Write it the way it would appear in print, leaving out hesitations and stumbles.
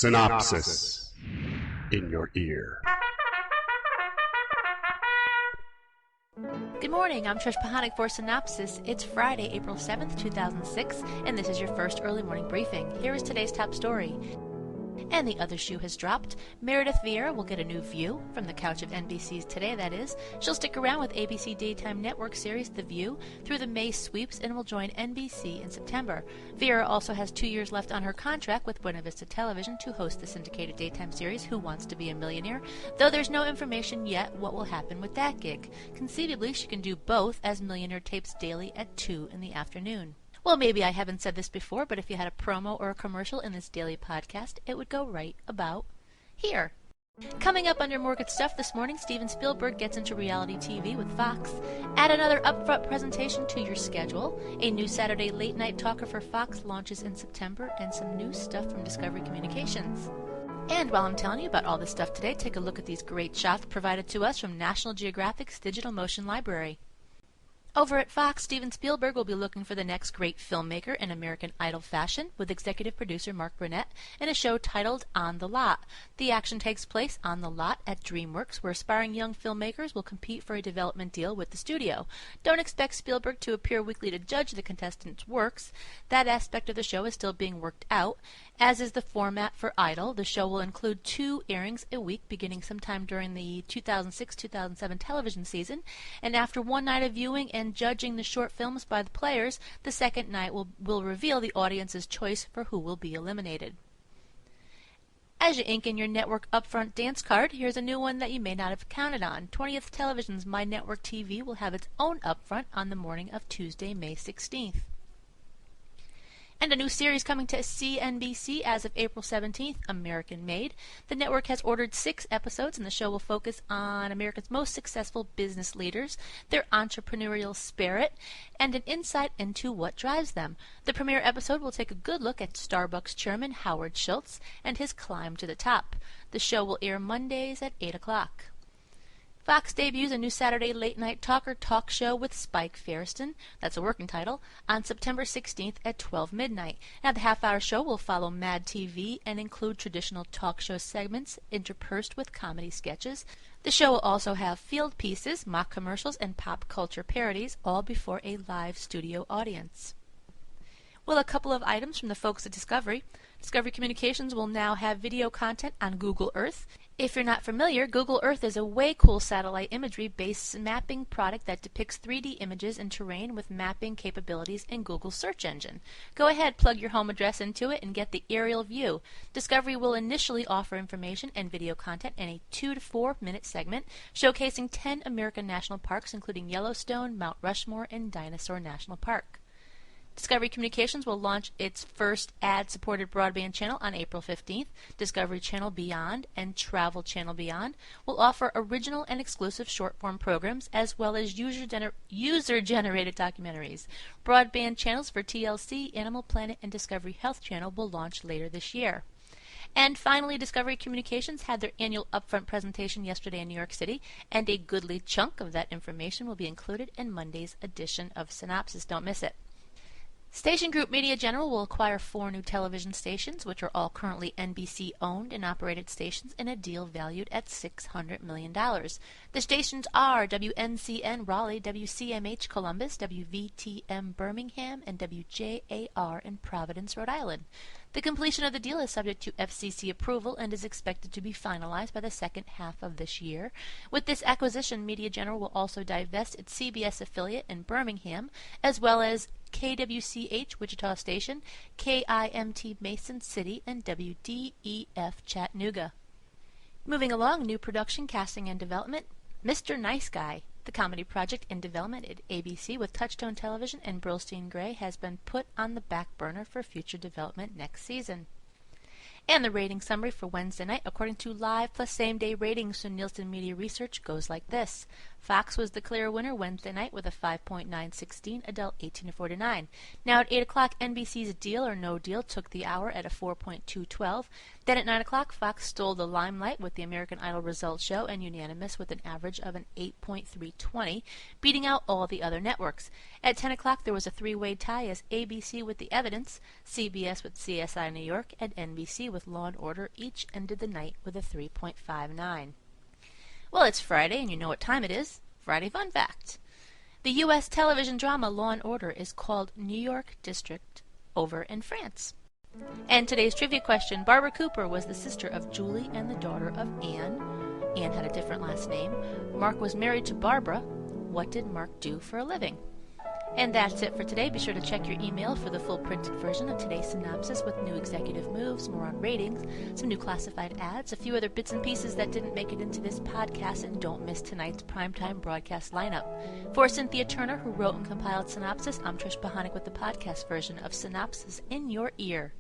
Cynopsis in your ear. Good morning, I'm Trish Pahanik for Cynopsis. It's Friday, April 7th, 2006, and this is your first early morning briefing. Here is today's top story. And the other shoe has dropped. Meredith Vieira will get a new View, from the couch of NBC's Today, that is. She'll stick around with ABC Daytime Network series The View through the May sweeps and will join NBC in September. Vieira also has 2 years left on her contract with Buena Vista Television to host the syndicated daytime series Who Wants to Be a Millionaire, though there's no information yet what will happen with that gig. Conceivably, she can do both, as Millionaire tapes daily at 2 in the afternoon. Well, maybe I haven't said this before, but if you had a promo or a commercial in this daily podcast, it would go right about here. Coming up under More Good Stuff this morning, Steven Spielberg gets into reality TV with Fox. Add another upfront presentation to your schedule. A new Saturday late night talker for Fox launches in September, and some new stuff from Discovery Communications. And while I'm telling you about all this stuff today, take a look at these great shots provided to us from National Geographic's Digital Motion Library. Over at Fox, Steven Spielberg will be looking for the next great filmmaker in American Idol fashion with executive producer Mark Burnett in a show titled On the Lot. The action takes place on the lot at DreamWorks, where aspiring young filmmakers will compete for a development deal with the studio. Don't expect Spielberg to appear weekly to judge the contestants' works. That aspect of the show is still being worked out. As is the format for Idol, the show will include 2 airings a week beginning sometime during the 2006-2007 television season, and after one night of viewing and judging the short films by the players, the second night will reveal the audience's choice for who will be eliminated. As you ink in your network upfront dance card, here's a new one that you may not have counted on. 20th Television's My Network TV will have its own upfront on the morning of Tuesday, May 16th. And a new series coming to CNBC as of April 17th, American Made. The network has ordered 6 episodes, and the show will focus on America's most successful business leaders, their entrepreneurial spirit, and an insight into what drives them. The premiere episode will take a good look at Starbucks chairman Howard Schultz and his climb to the top. The show will air Mondays at 8 o'clock. Fox debuts a new Saturday late-night talker talk show with Spike Feresten, that's a working title, on September 16th at 12 midnight. Now, the half-hour show will follow Mad TV and include traditional talk show segments interspersed with comedy sketches. The show will also have field pieces, mock commercials, and pop culture parodies, all before a live studio audience. Well, a couple of items from the folks at Discovery. Discovery Communications will now have video content on Google Earth. If you're not familiar, Google Earth is a way cool satellite imagery-based mapping product that depicts 3D images and terrain with mapping capabilities in Google's search engine. Go ahead, plug your home address into it, and get the aerial view. Discovery will initially offer information and video content in a 2 to 4 minute segment showcasing 10 American national parks, including Yellowstone, Mount Rushmore, and Dinosaur National Park. Discovery Communications will launch its first ad-supported broadband channel on April 15th. Discovery Channel Beyond and Travel Channel Beyond will offer original and exclusive short-form programs as well as user-generated documentaries. Broadband channels for TLC, Animal Planet, and Discovery Health Channel will launch later this year. And finally, Discovery Communications had their annual upfront presentation yesterday in New York City, and a goodly chunk of that information will be included in Monday's edition of Cynopsis. Don't miss it. Station Group Media General will acquire 4 new television stations, which are all currently NBC-owned and operated stations, in a deal valued at $600 million. The stations are WNCN Raleigh, WCMH Columbus, WVTM Birmingham, and WJAR in Providence, Rhode Island. The completion of the deal is subject to FCC approval and is expected to be finalized by the second half of this year. With this acquisition, Media General will also divest its CBS affiliate in Birmingham, as well as KWCH Wichita Station, KIMT Mason City, and WDEF Chattanooga. Moving along, new production, casting, and development. Mr. Nice Guy, the comedy project in development at ABC with Touchstone Television and Burlstein Gray, has been put on the back burner for future development next season. And the rating summary for Wednesday night, according to live plus same-day ratings from Nielsen Media Research, goes like this. Fox was the clear winner Wednesday night with a 5.916, adult 18 to 49. Now at 8 o'clock, NBC's Deal or No Deal took the hour at a 4.212. Then at 9 o'clock, Fox stole the limelight with the American Idol results show and unanimous with an average of an 8.320, beating out all the other networks. At 10 o'clock, there was a three-way tie as ABC with The Evidence, CBS with CSI New York, and NBC with Law & Order each ended the night with a 3.59. Well, it's Friday, and you know what time it is. Friday Fun Fact. The U.S. television drama Law & Order is called New York District over in France. And today's trivia question, Barbara Cooper was the sister of Julie and the daughter of Anne. Anne had a different last name. Mark was married to Barbara. What did Mark do for a living? And that's it for today. Be sure to check your email for the full printed version of today's synopsis with new executive moves, more on ratings, some new classified ads, a few other bits and pieces that didn't make it into this podcast, and don't miss tonight's primetime broadcast lineup. For Cynthia Turner, who wrote and compiled Synopsis, I'm Trish Bohanek with the podcast version of Synopsis in your ear.